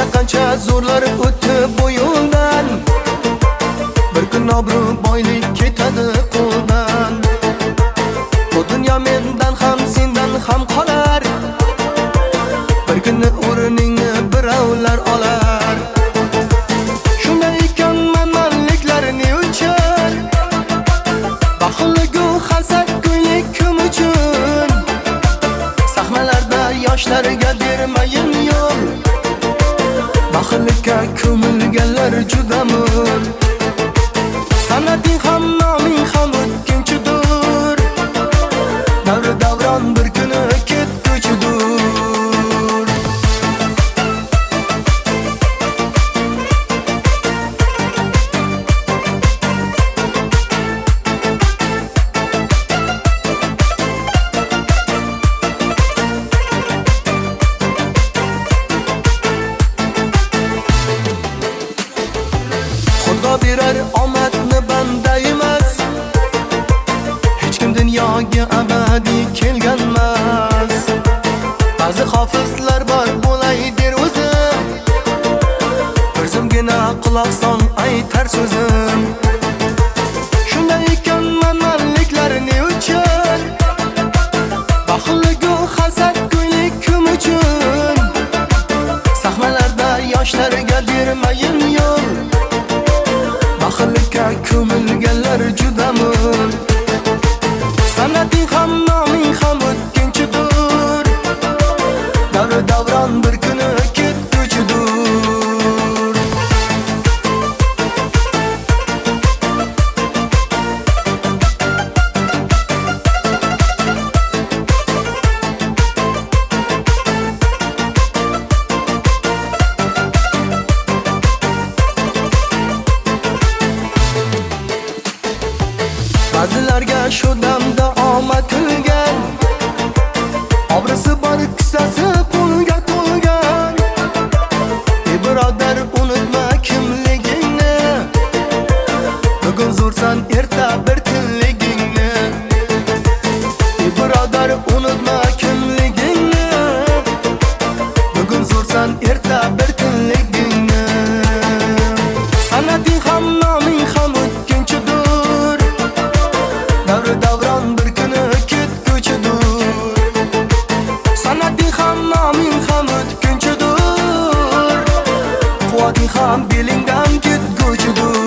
qancha zo'rlar o'tdi bu yo'ldan. Bir kun obro' boylik ketadi qo'ldan. Bu dunyo mendan ham sendan ham qolar. Bir kunni o'rningni birovlar olar. Shunday ekan manmanliklar ne uchun? Baxilligu xalsak ko'ylik kim uchun? Sahnalarda yoshlarga bermayin yo'l. Baxillikka ko'milganlar juda mo'l. Sanating ham noming ham o'tkinchidir. Davri davron bir kuni ketguchidir. Xudo berar omadni banda emas. Hech kim dunyoga abadiy kelganmas. Ba'zi hofizlar bor bo'lay der o'zim. Bir zumgina quloq sol aytar so'zim. Shunday ekan manmanliklar ne uchun? Baxilligu xalsak ko'ylik kim uchun? Sahnalarda yoshlarga bermayin yo'l. Baxillikka ko'milganlar juda mo'l. Sanating ham noming ham o'tkinchidir. Davri davron bir kuni ketguchidir. Ba'zilarga shu damda omad kulgan. Obro'si bor kissasi pulga to'lgan. Ey birodar unutma kimligingni. Bugun zo'rsan erta bir tinligingni. Ey birodar unutma kimligingni. Bugun zo'rsan erta bir tinligingni. Sanating ham noming ham o'tkinchidir. Davri davron bir kuni ketguchidir. Sanating ham noming ham o'tkinchidir. Quvvating ham belingdan ketguchidir.